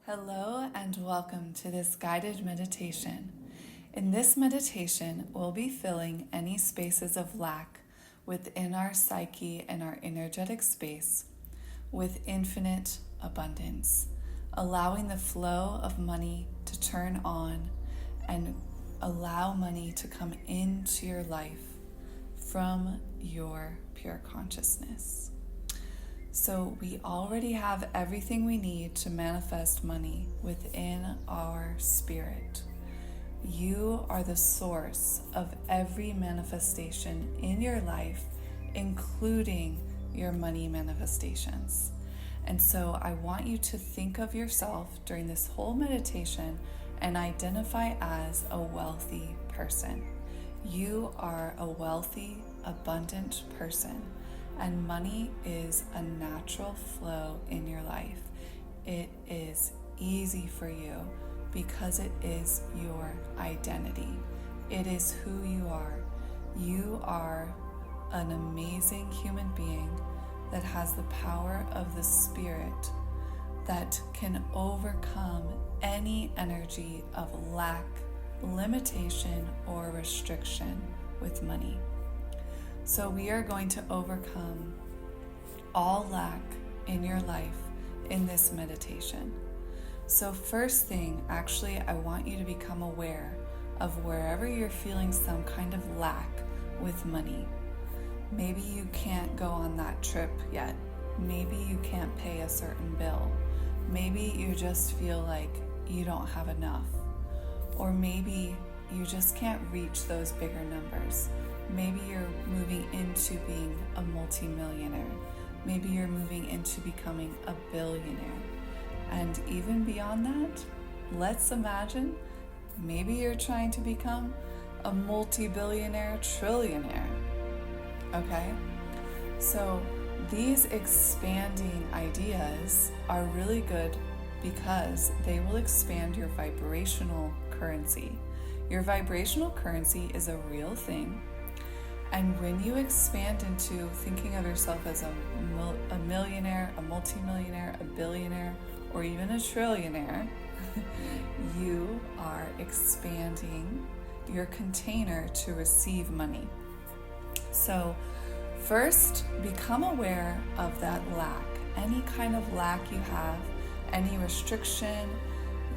Hello and welcome to this guided meditation. In this meditation, we'll be filling any spaces of lack within our psyche and our energetic space with infinite abundance, allowing the flow of money to turn on and allow money to come into your life from your pure consciousness. So we already have everything we need to manifest money within our spirit. You are the source of every manifestation in your life, including your money manifestations. And so I want you to think of yourself during this whole meditation and identify as a wealthy person. You are a wealthy, abundant person. And money is a natural flow in your life. It is easy for you because it is your identity. It is who you are. You are an amazing human being that has the power of the Spirit that can overcome any energy of lack, limitation, or restriction with money. So we are going to overcome all lack in your life in this meditation. So first thing, actually, I want you to become aware of wherever you're feeling some kind of lack with money. Maybe you can't go on that trip yet. Maybe you can't pay a certain bill. Maybe you just feel like you don't have enough. Or maybe you just can't reach those bigger numbers. Maybe you're moving into being a multimillionaire. Maybe you're moving into becoming a billionaire. And even beyond that, let's imagine maybe you're trying to become a multi-billionaire trillionaire. Okay? So these expanding ideas are really good because they will expand your vibrational currency. Your vibrational currency is a real thing. And when you expand into thinking of yourself as a millionaire, a multimillionaire, a billionaire, or even a trillionaire, you are expanding your container to receive money. So first, become aware of that lack. Any kind of lack you have, any restriction,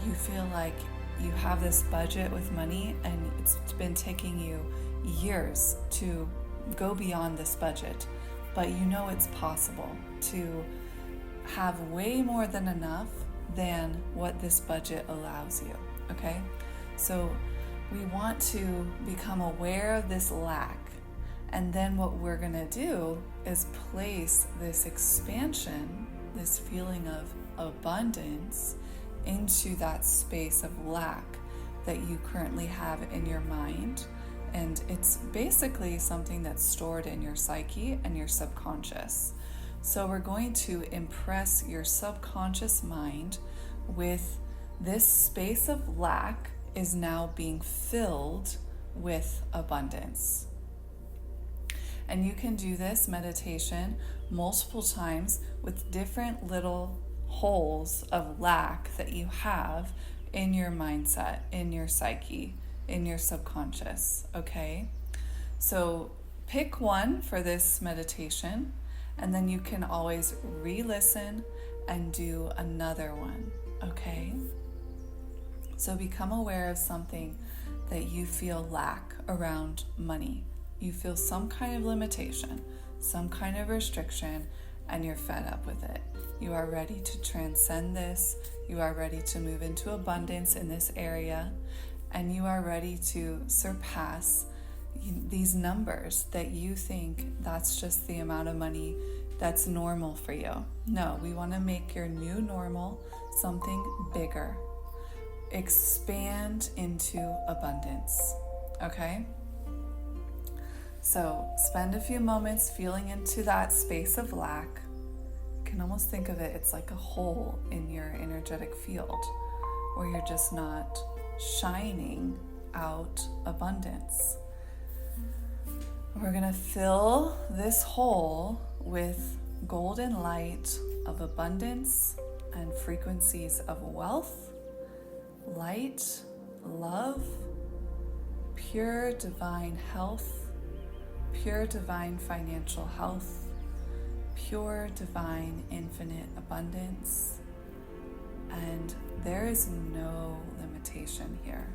you feel like you have this budget with money and it's been taking you years to go beyond this budget, but you know it's possible to have way more than enough than what this budget allows you, okay? So we want to become aware of this lack, and then what we're gonna do is place this expansion, this feeling of abundance into that space of lack that you currently have in your mind. And it's basically something that's stored in your psyche and your subconscious. So we're going to impress your subconscious mind with this space of lack is now being filled with abundance. And you can do this meditation multiple times with different little holes of lack that you have in your mindset, in your psyche, in your subconscious, okay? So pick one for this meditation, and then you can always re-listen and do another one, okay? So become aware of something that you feel lack around money. You feel some kind of limitation, some kind of restriction, and you're fed up with it. You are ready to transcend this. You are ready to move into abundance in this area. And you are ready to surpass these numbers that you think that's just the amount of money that's normal for you. No, we want to make your new normal something bigger. Expand into abundance, okay? So spend a few moments feeling into that space of lack. You can almost think of it, it's like a hole in your energetic field where you're just not shining out abundance. We're going to fill this hole with golden light of abundance and frequencies of wealth, light, love, pure divine health, pure divine financial health, pure divine infinite abundance. And there is no limitation here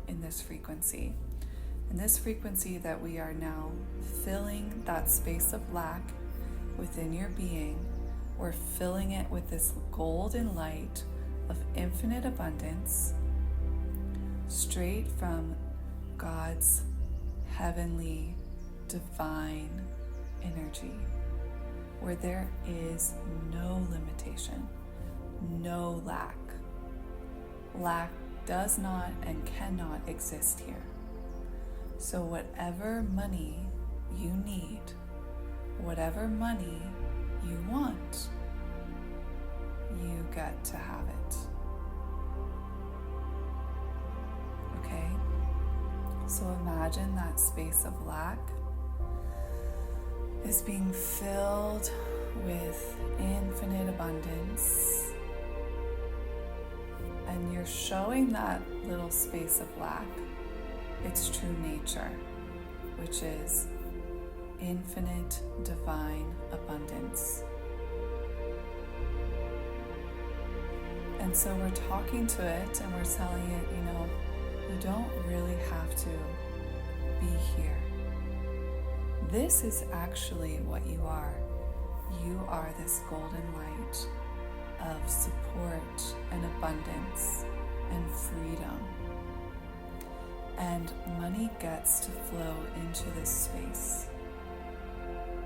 in this frequency. In this frequency that we are now filling that space of lack within your being, we're filling it with this golden light of infinite abundance, straight from God's heavenly, divine energy, where there is no limitation, no lack. Lack does not and cannot exist here. So whatever money you need, whatever money you want, you get to have it. Okay? So imagine that space of lack is being filled with infinite abundance. And you're showing that little space of lack its true nature, which is infinite divine abundance. And so we're talking to it and we're telling it, you don't really have to be here. This is actually what you are. You are this golden light of support and abundance and freedom. And money gets to flow into this space.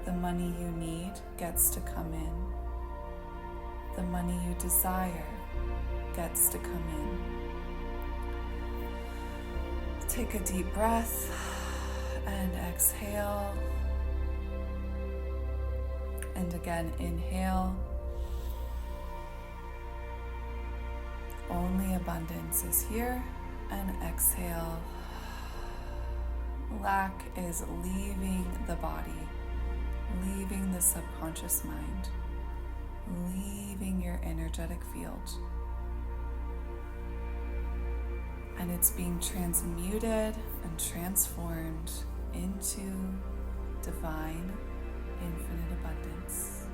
The money you need gets to come in. The money you desire gets to come in. Take a deep breath and exhale. And again, inhale. Only abundance is here. And exhale. Lack is leaving the body, leaving the subconscious mind, leaving your energetic field. And it's being transmuted and transformed into divine, infinite abundance.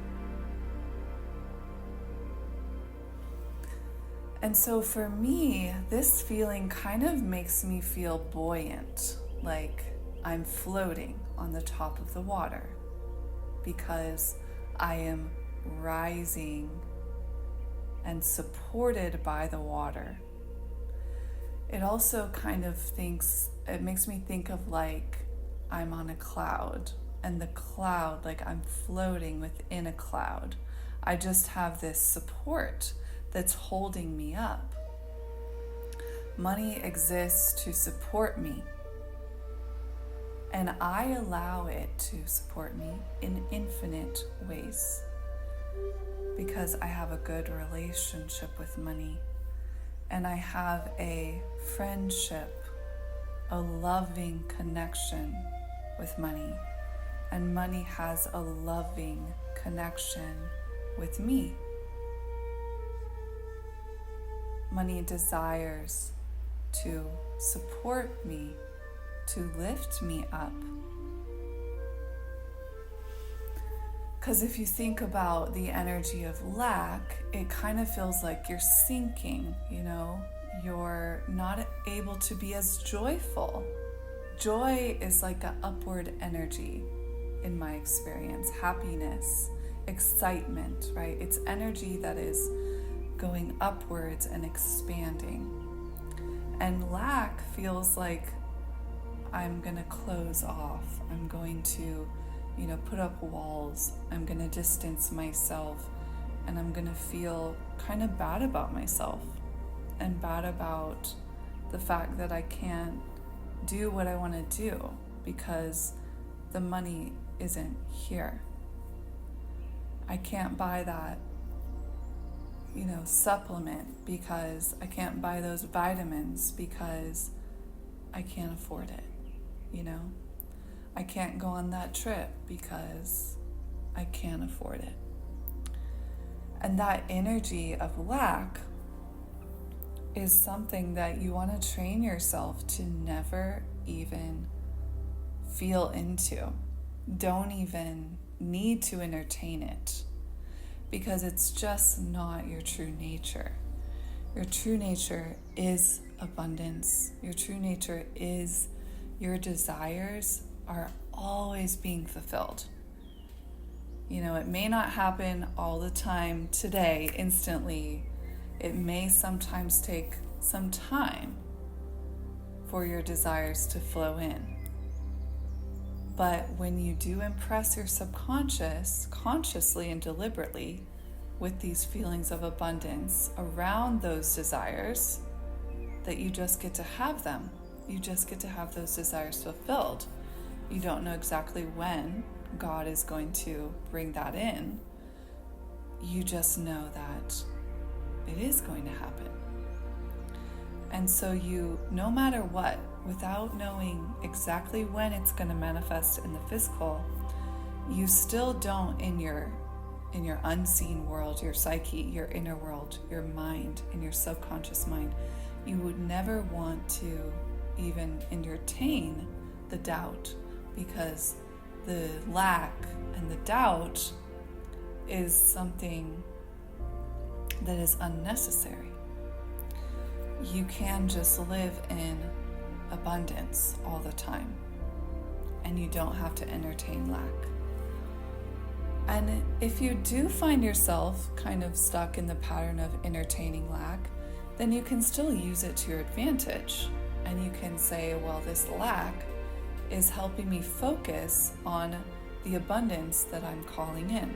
And so for me, this feeling kind of makes me feel buoyant, like I'm floating on the top of the water, because I am rising and supported by the water. It also it makes me think of like I'm on a cloud, and the cloud, like I'm floating within a cloud. I just have this support that's holding me up. Money exists to support me, and I allow it to support me in infinite ways because I have a good relationship with money, and I have a friendship, a loving connection with money, and money has a loving connection with me. Money desires to support me, to lift me up. Because if you think about the energy of lack, it kind of feels like you're sinking, You're not able to be as joyful. Joy is like an upward energy in my experience. Happiness, excitement, right? It's energy that is going upwards and expanding. And lack feels like I'm going to close off. I'm going to, put up walls. I'm going to distance myself, and I'm going to feel kind of bad about myself and bad about the fact that I can't do what I want to do because the money isn't here. I can't buy that supplement because I can't buy those vitamins because I can't afford it, I can't go on that trip because I can't afford it. And that energy of lack is something that you want to train yourself to never even feel into. Don't even need to entertain it, because it's just not your true nature. Your true nature is abundance. Your true nature is your desires are always being fulfilled. You know, it may not happen all the time today, instantly. It may sometimes take some time for your desires to flow in. But when you do impress your subconscious, consciously and deliberately, with these feelings of abundance around those desires, that you just get to have them. You just get to have those desires fulfilled. You don't know exactly when God is going to bring that in. You just know that it is going to happen. And so you, no matter what, without knowing exactly when it's going to manifest in the physical, you still don't, in your unseen world, your psyche, your inner world, your mind, and your subconscious mind, you would never want to even entertain the doubt, because the lack and the doubt is something that is unnecessary. You can just live in abundance all the time, and you don't have to entertain lack. And if you do find yourself kind of stuck in the pattern of entertaining lack, then you can still use it to your advantage. And you can say, well, this lack is helping me focus on the abundance that I'm calling in.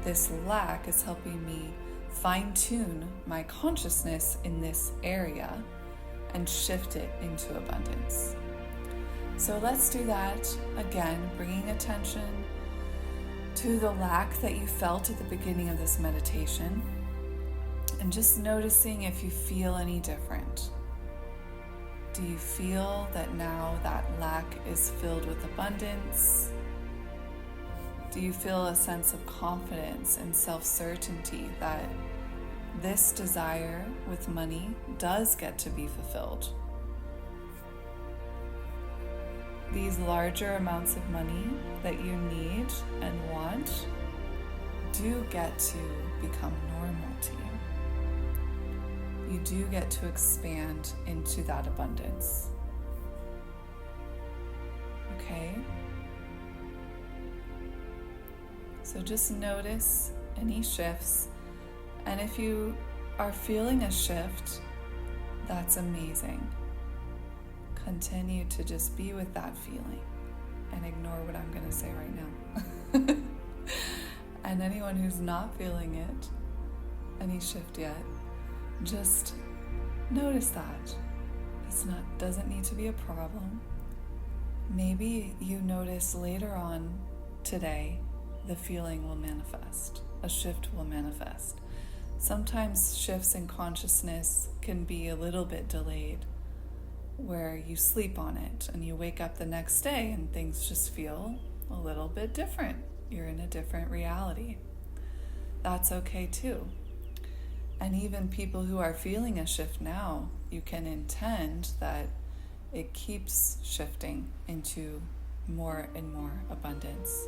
This lack is helping me fine-tune my consciousness in this area and shift it into abundance. So let's do that again, bringing attention to the lack that you felt at the beginning of this meditation, and just noticing if you feel any different. Do you feel that now that lack is filled with abundance? Do you feel a sense of confidence and self-certainty that this desire with money does get to be fulfilled? These larger amounts of money that you need and want do get to become normal to you. You do get to expand into that abundance. Okay? So just notice any shifts. And if you are feeling a shift, that's amazing. Continue to just be with that feeling and ignore what I'm going to say right now. And anyone who's not feeling it, any shift yet, just notice that. Doesn't need to be a problem. Maybe you notice later on today the feeling will manifest. A shift will manifest. Sometimes shifts in consciousness can be a little bit delayed, where you sleep on it and you wake up the next day and things just feel a little bit different. You're in a different reality. That's okay too. And even people who are feeling a shift now, you can intend that it keeps shifting into more and more abundance.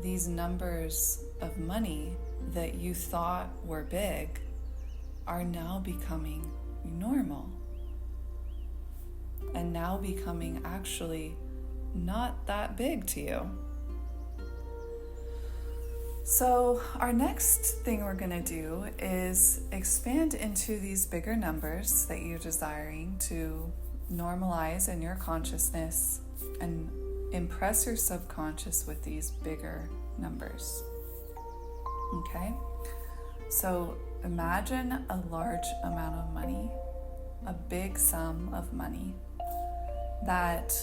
These numbers of money that you thought were big are now becoming normal, and now becoming actually not that big to you. So our next thing we're going to do is expand into these bigger numbers that you're desiring to normalize in your consciousness, and impress your subconscious with these bigger numbers. Okay? So imagine a large amount of money, a big sum of money that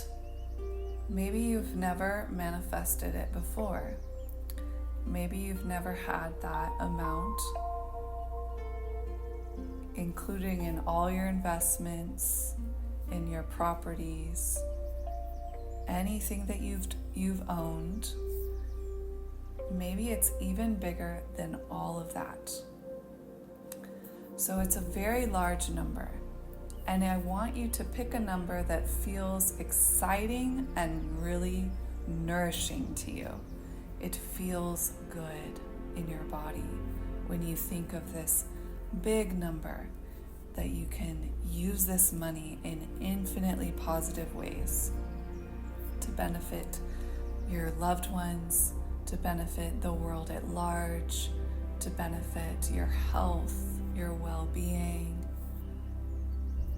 maybe you've never manifested it before. Maybe you've never had that amount, including in all your investments, in your properties, anything that you've owned. maybe it's even bigger than all of that. So it's a very large number. And I want you to pick a number that feels exciting and really nourishing to you. It feels good in your body when you think of this big number, that you can use this money in infinitely positive ways to benefit your loved ones, to benefit the world at large, to benefit your health, your well-being.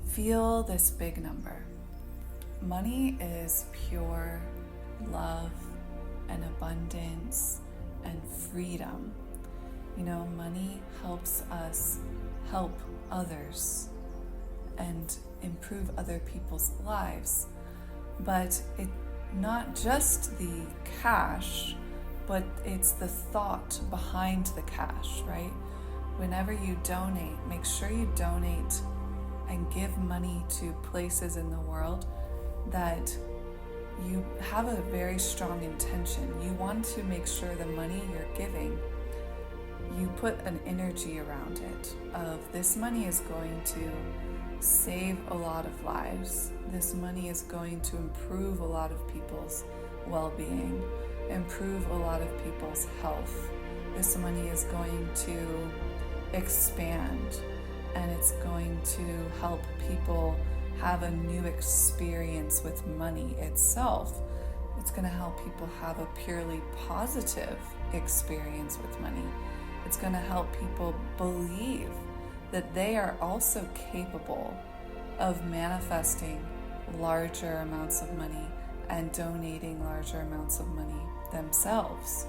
Feel this big number. Money is pure love and abundance and freedom. You know, money helps us help others and improve other people's lives. But it's not just the cash, but it's the thought behind the cash, right? Whenever you donate, make sure you donate and give money to places in the world that you have a very strong intention. You want to make sure the money you're giving, you put an energy around it of this money is going to save a lot of lives. This money is going to improve a lot of people's well-being, improve a lot of people's health. This money is going to expand, and it's going to help people have a new experience with money itself. It's going to help people have a purely positive experience with money. It's going to help people believe that they are also capable of manifesting larger amounts of money and donating larger amounts of money themselves.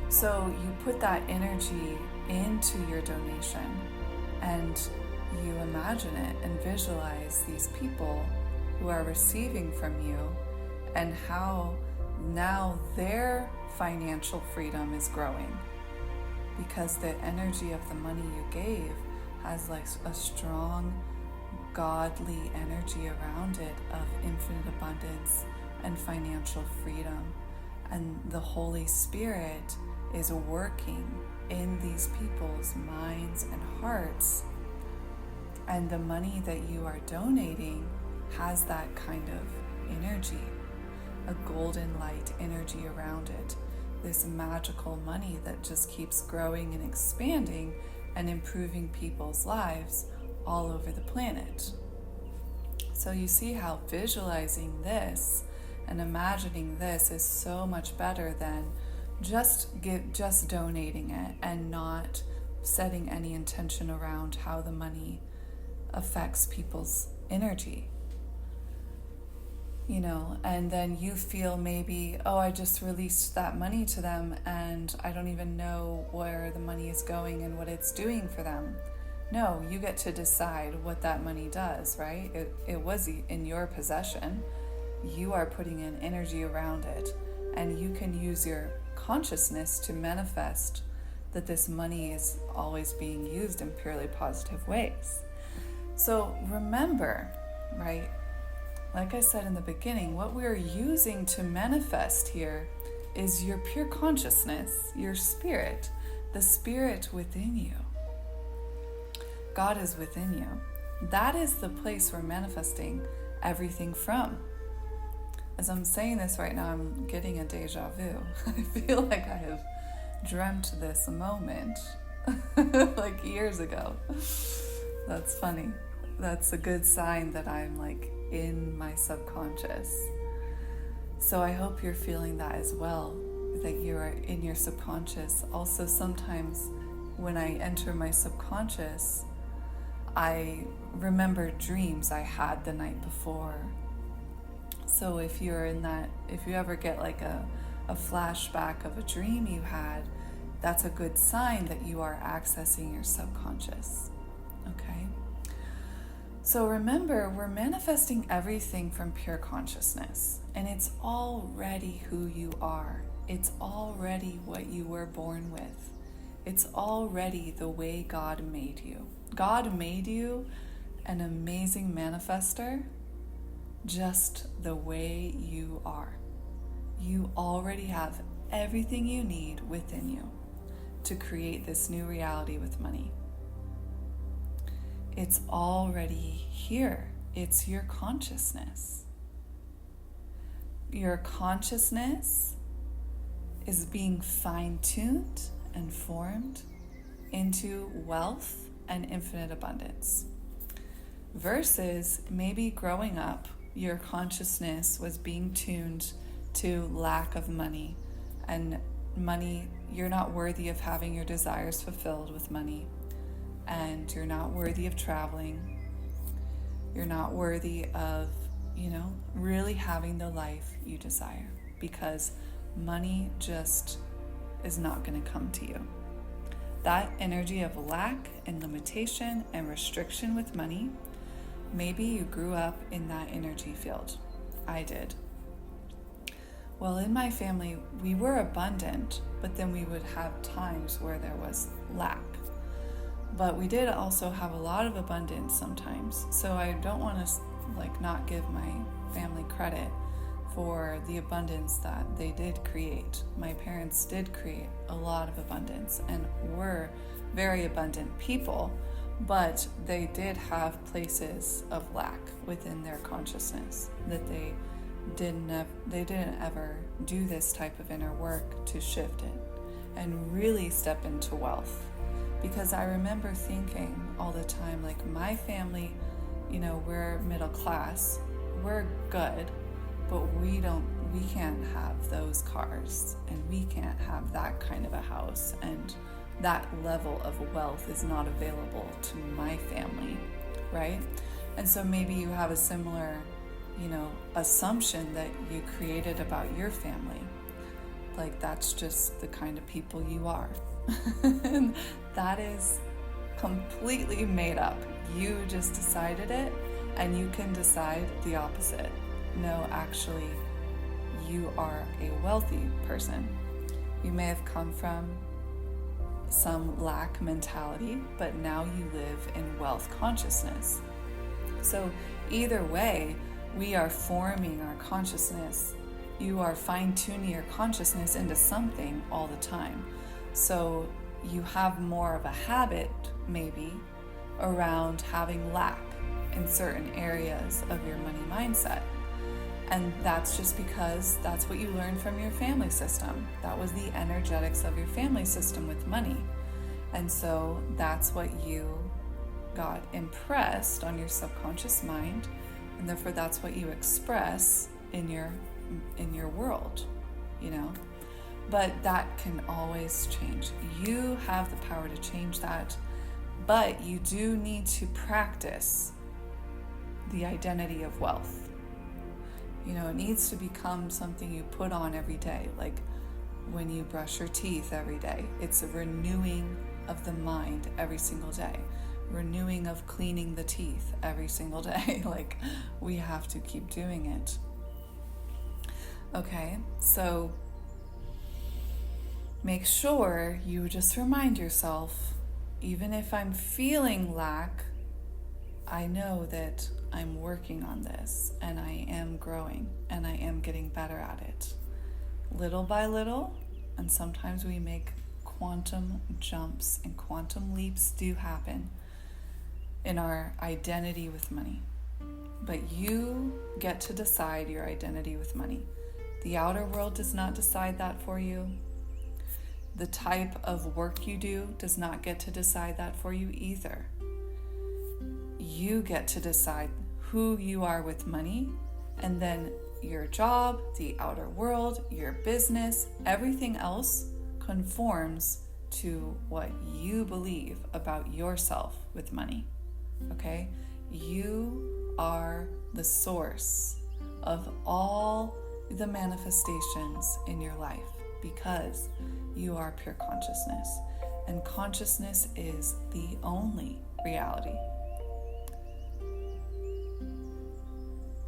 So you put that energy into your donation, and you imagine it and visualize these people who are receiving from you and how now their financial freedom is growing, because the energy of the money you gave has like a strong godly energy around it of infinite abundance and financial freedom. And the Holy Spirit is working in these people's minds and hearts. And the money that you are donating has that kind of energy, a golden light energy around it. This magical money that just keeps growing and expanding and improving people's lives all over the planet. So you see how visualizing this and imagining this is so much better than just donating it and not setting any intention around how the money affects people's energy. You know, and then you feel maybe, oh, I just released that money to them and I don't even know where the money is going and what it's doing for them. No, you get to decide what that money does, right? It was in your possession. You are putting in energy around it, and you can use your consciousness to manifest that this money is always being used in purely positive ways. So remember, right? Like I said in the beginning, what we're using to manifest here is your pure consciousness, your spirit, the spirit within you. God is within you. That is the place we're manifesting everything from. As I'm saying this right now, I'm getting a deja vu. I feel like I have dreamt this moment like years ago. That's funny. That's a good sign that I'm like in my subconscious. So I hope you're feeling that as well, that you are in your subconscious. Also, sometimes when I enter my subconscious, I remember dreams I had the night before. So if you're in that, if you ever get like a flashback of a dream you had, that's a good sign that you are accessing your subconscious. Okay? So remember, we're manifesting everything from pure consciousness, and it's already who you are. It's already what you were born with. It's already the way God made you. God made you an amazing manifester just the way you are. You already have everything you need within you to create this new reality with money. It's already here. It's your consciousness. Your consciousness is being fine-tuned and formed into wealth and infinite abundance. Versus maybe growing up, your consciousness was being tuned to lack of money, and money, you're not worthy of having your desires fulfilled with money, and you're not worthy of traveling. You're not worthy of, really having the life you desire, because money just is not going to come to you. That energy of lack and limitation and restriction with money, maybe you grew up in that energy field. I did. Well, in my family, we were abundant, but then we would have times where there was lack. But we did also have a lot of abundance sometimes. So I don't want to not give my family credit for the abundance that they did create. My parents did create a lot of abundance and were very abundant people, but they did have places of lack within their consciousness that they didn't ever do this type of inner work to shift it and really step into wealth. Because I remember thinking all the time, my family, we're middle class, we're good, but we can't have those cars, and we can't have that kind of a house, and that level of wealth is not available to my family, right? And so maybe you have a similar, assumption that you created about your family. That's just the kind of people you are. That is completely made up. You just decided it, and you can decide the opposite. No, actually, you are a wealthy person. You may have come from some lack mentality, but now you live in wealth consciousness. So either way, we are forming our consciousness. You are fine-tuning your consciousness into something all the time. So you have more of a habit, maybe, around having lack in certain areas of your money mindset. And that's just because that's what you learned from your family system. That was the energetics of your family system with money. And so that's what you got impressed on your subconscious mind, and therefore that's what you express in your world, But that can always change. You have the power to change that, but you do need to practice the identity of wealth. It needs to become something you put on every day, like when you brush your teeth every day. It's a renewing of the mind every single day, renewing of cleaning the teeth every single day. We have to keep doing it. Okay, so make sure you just remind yourself, even if I'm feeling lack, I know that I'm working on this, and I am growing, and I am getting better at it. Little by little, and sometimes we make quantum jumps, and quantum leaps do happen in our identity with money. But you get to decide your identity with money. The outer world does not decide that for you. The type of work you do does not get to decide that for you either. You get to decide who you are with money, and then your job, the outer world, your business, everything else conforms to what you believe about yourself with money. Okay? You are the source of all the manifestations in your life, because you are pure consciousness, and consciousness is the only reality.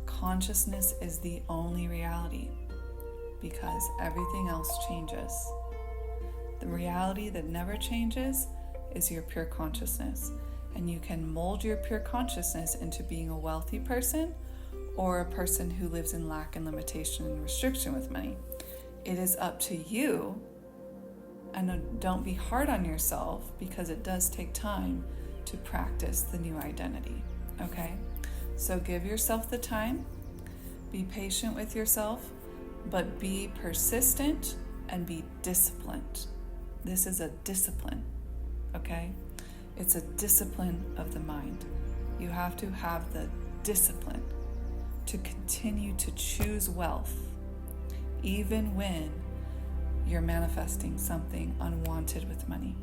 Consciousness is the only reality, because everything else changes. The reality that never changes is your pure consciousness, and you can mold your pure consciousness into being a wealthy person or a person who lives in lack and limitation and restriction with money. it is up to you. And don't be hard on yourself, because it does take time to practice the new identity, okay? So give yourself the time, be patient with yourself, but be persistent and be disciplined. This is a discipline, okay? It's a discipline of the mind. You have to have the discipline to continue to choose wealth, even when you're manifesting something unwanted with money.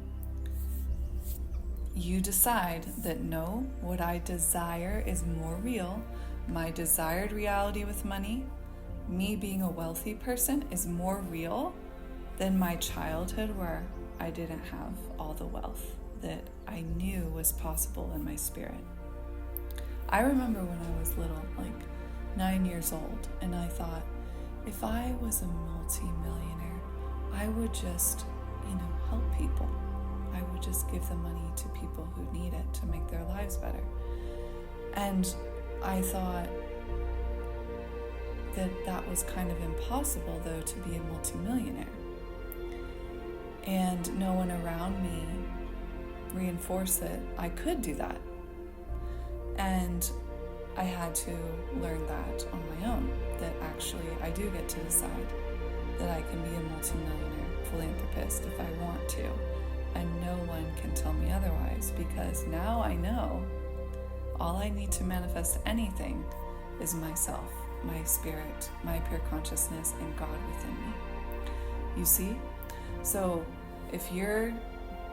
You decide that no, what I desire is more real. My desired reality with money, me being a wealthy person, is more real than my childhood where I didn't have all the wealth that I knew was possible in my spirit. I remember when I was little, like 9 years old, and I thought, if I was a multi-millionaire, I would just, help people. I would just give the money to people who need it to make their lives better. And I thought that was kind of impossible, though, to be a multimillionaire. And no one around me reinforced that I could do that. And I had to learn that on my own, that actually I do get to decide that I can be a multimillionaire philanthropist if I want to, and no one can tell me otherwise, because now I know all I need to manifest anything is myself, my spirit, my pure consciousness, and God within me. You see? So if you're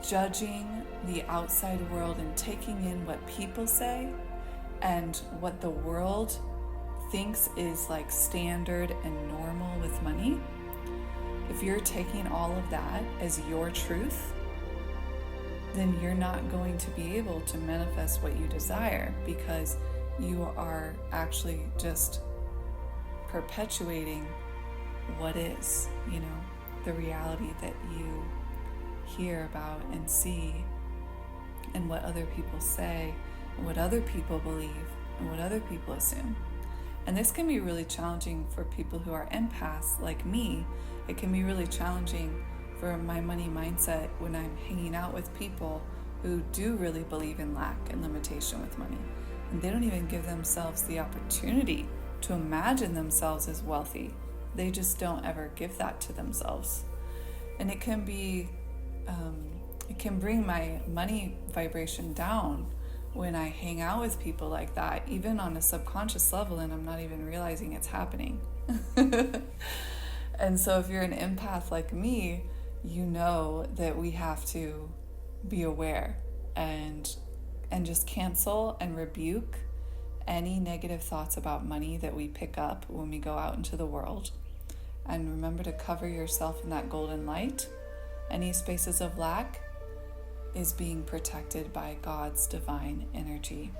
judging the outside world and taking in what people say and what the world thinks is like standard and normal with money, if you're taking all of that as your truth, then you're not going to be able to manifest what you desire, because you are actually just perpetuating what is, the reality that you hear about and see, and what other people say, and what other people believe, and what other people assume. And this can be really challenging for people who are empaths like me. It can be really challenging for my money mindset when I'm hanging out with people who do really believe in lack and limitation with money. And they don't even give themselves the opportunity to imagine themselves as wealthy. They just don't ever give that to themselves. And it can bring my money vibration down when I hang out with people like that, even on a subconscious level, and I'm not even realizing it's happening. And so if you're an empath like me, you know that we have to be aware and just cancel and rebuke any negative thoughts about money that we pick up when we go out into the world. And remember to cover yourself in that golden light. Any spaces of lack is being protected by God's divine energy,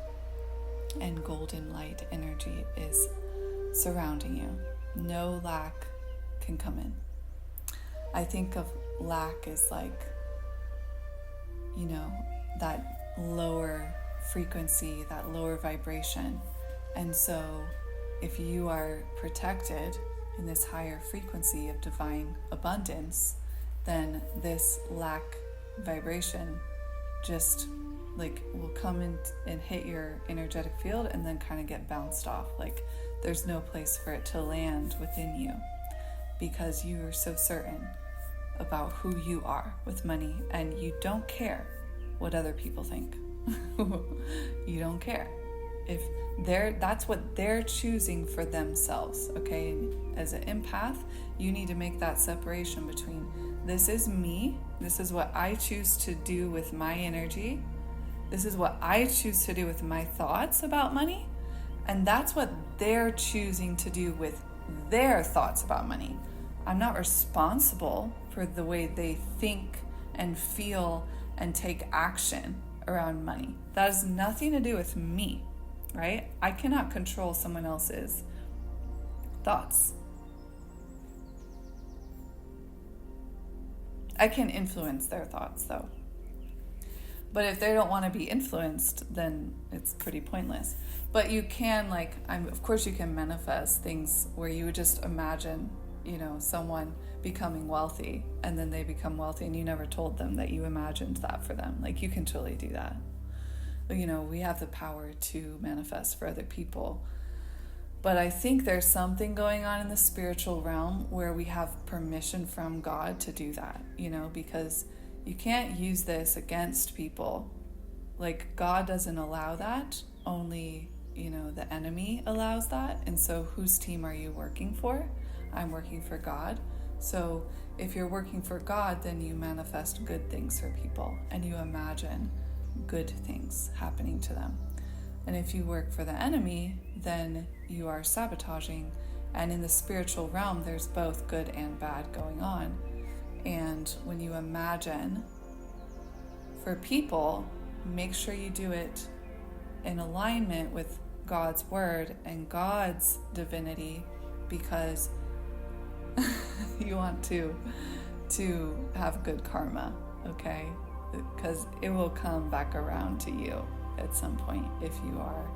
and golden light energy is surrounding you. No lack can come in. I think of lack as like, that lower frequency, that lower vibration. And so if you are protected in this higher frequency of divine abundance, then this lack vibration just will come in and hit your energetic field and then kind of get bounced off. Like there's no place for it to land within you, because you are so certain about who you are with money, and you don't care what other people think. You don't care. If that's what they're choosing for themselves, okay? And as an empath, you need to make that separation between this is me, this is what I choose to do with my energy, this is what I choose to do with my thoughts about money, and that's what they're choosing to do with their thoughts about money. I'm not responsible for the way they think and feel and take action around money. That has nothing to do with me, right? I cannot control someone else's thoughts. I can influence their thoughts, though. But if they don't want to be influenced, then it's pretty pointless. But you can, of course you can manifest things where you would just imagine someone becoming wealthy, and then they become wealthy and you never told them that you imagined that for them. Like, you can totally do that. We have the power to manifest for other people. But I think there's something going on in the spiritual realm where we have permission from God to do that, because you can't use this against people. Like, God doesn't allow that. Only, the enemy allows that. And so whose team are you working for? I'm working for God. So if you're working for God, then you manifest good things for people and you imagine good things happening to them. And if you work for the enemy, then you are sabotaging. And in the spiritual realm, there's both good and bad going on. And when you imagine for people, make sure you do it in alignment with God's word and God's divinity, because you want to have good karma, okay? Because it will come back around to you at some point if you are,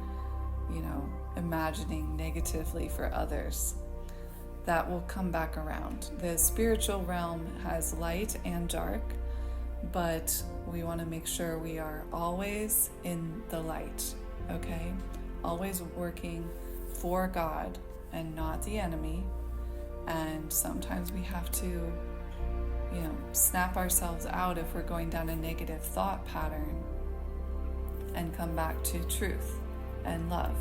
imagining negatively for others. That will come back around. The spiritual realm has light and dark, but we want to make sure we are always in the light, okay? Always working for God and not the enemy. And sometimes we have to, snap ourselves out if we're going down a negative thought pattern and come back to truth and love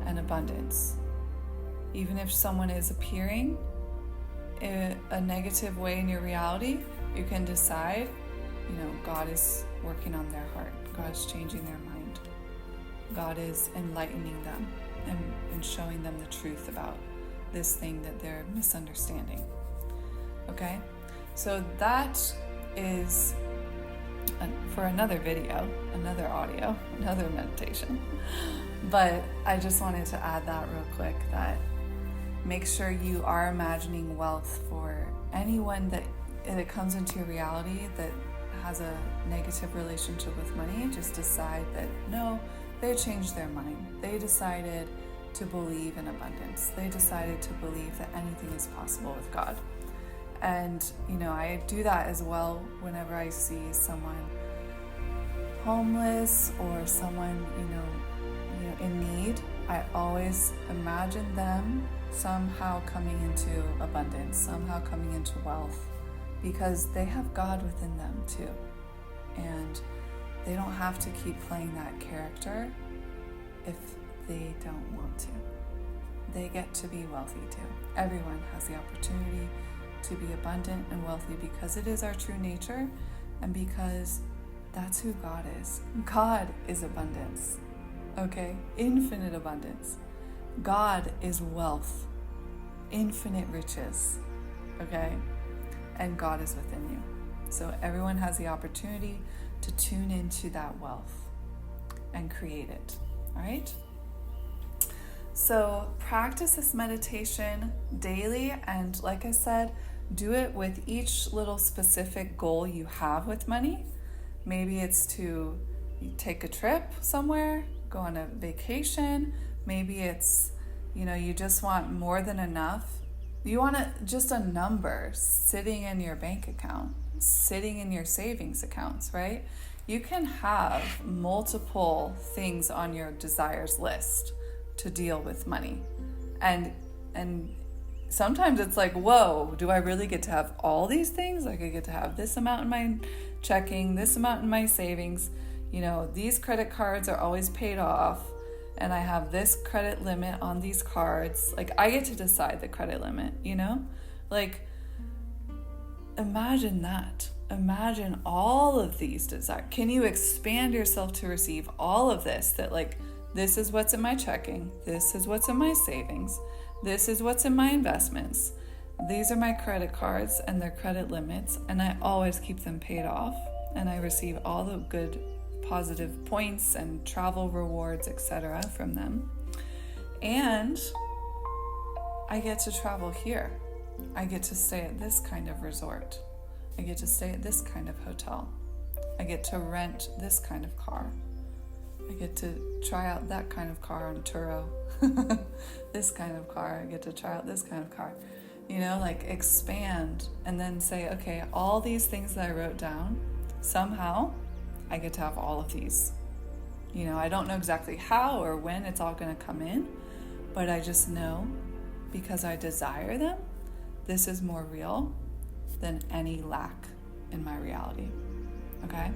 and abundance. Even if someone is appearing in a negative way in your reality, you can decide, God is working on their heart. God's changing their mind. God is enlightening them and showing them the truth about this thing that they're misunderstanding. Okay? So that is for another video, another audio, another meditation. But I just wanted to add that real quick, that make sure you are imagining wealth for anyone that comes into your reality that has a negative relationship with money. Just decide that no, they changed their mind. They decided to believe in abundance. They decided to believe that anything is possible with God. And, I do that as well whenever I see someone homeless or someone, in need. I always imagine them somehow coming into abundance, somehow coming into wealth, because they have God within them too. And they don't have to keep playing that character if they don't want to. They get to be wealthy too. Everyone has the opportunity to be abundant and wealthy because it is our true nature and because that's who God is. God is abundance, okay? Infinite abundance. God is wealth, infinite riches, okay? And God is within you. So everyone has the opportunity to tune into that wealth and create it, all right? So practice this meditation daily, and like I said, do it with each little specific goal you have with money. Maybe it's to take a trip somewhere, go on a vacation. Maybe it's, you just want more than enough. You want just a number sitting in your bank account, sitting in your savings accounts, right? You can have multiple things on your desires list to deal with money. And sometimes it's like, whoa, do I really get to have all these things? Like, I get to have this amount in my checking, this amount in my savings. These credit cards are always paid off, and I have this credit limit on these cards. Like, I get to decide the credit limit, Like, imagine that. Imagine all of these desires. Can you expand yourself to receive all of this? That, like, this is what's in my checking. This is what's in my savings. This is what's in my investments. These are my credit cards and their credit limits, and I always keep them paid off, and I receive all the good positive points and travel rewards, etc. from them. And I get to travel here. I get to stay at this kind of resort. I get to stay at this kind of hotel. I get to rent this kind of car. I get to try out that kind of car on Turo. This kind of car. I get to try out this kind of car. like expand and then say, okay, all these things that I wrote down, somehow I get to have all of these. I don't know exactly how or when it's all going to come in, but I just know because I desire them, this is more real than any lack in my reality. Okay?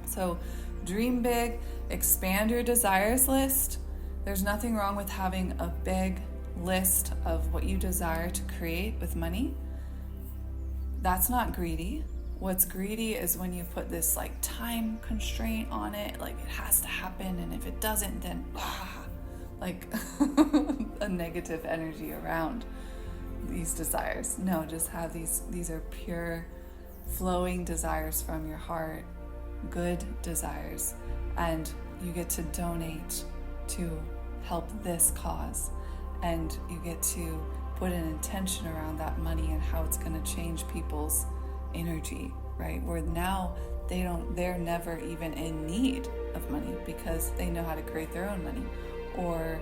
So dream big, expand your desires list. There's nothing wrong with having a big list of what you desire to create with money. That's not greedy. What's greedy is when you put this time constraint on it, it has to happen, and if it doesn't, then a negative energy around these desires. No, just have these are pure flowing desires from your heart, good desires, and you get to donate to help this cause, and you get to put an intention around that money and how it's going to change people's energy, right? Where now they're never even in need of money because they know how to create their own money. Or,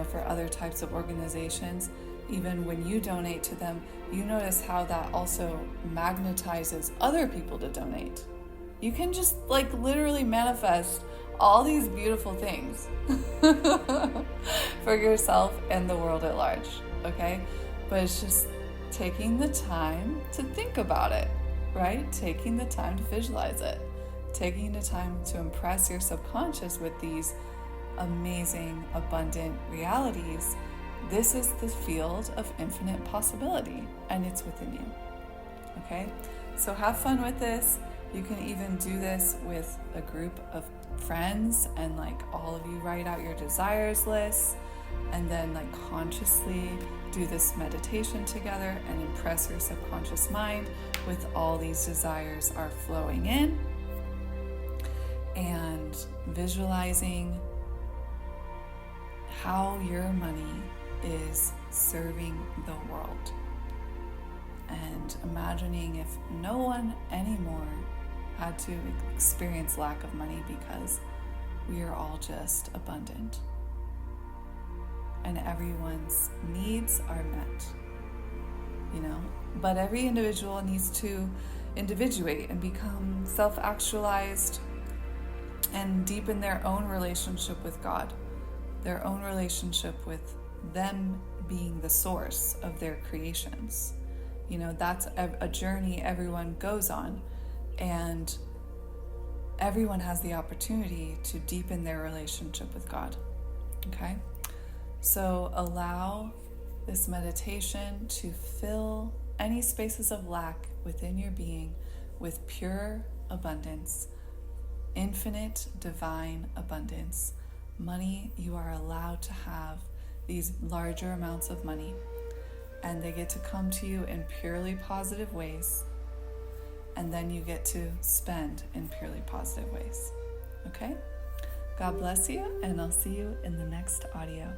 for other types of organizations, even when you donate to them, you notice how that also magnetizes other people to donate. You can just literally manifest all these beautiful things for yourself and the world at large, okay? But it's just taking the time to think about it, right? Taking the time to visualize it, taking the time to impress your subconscious with these amazing, abundant realities. This is the field of infinite possibility, and it's within you, okay? So have fun with this. You can even do this with a group of friends, and all of you write out your desires list, and then consciously do this meditation together and impress your subconscious mind with all these desires are flowing in, and visualizing how your money is serving the world, and imagining if no one anymore had to experience lack of money because we are all just abundant and everyone's needs are met, but every individual needs to individuate and become self-actualized and deepen their own relationship with God, their own relationship with them being the source of their creations. That's a journey everyone goes on, and everyone has the opportunity to deepen their relationship with God, okay? So allow this meditation to fill any spaces of lack within your being with pure abundance, infinite divine abundance. Money, you are allowed to have these larger amounts of money, and they get to come to you in purely positive ways, and then you get to spend in purely positive ways. Okay? God bless you, and I'll see you in the next audio.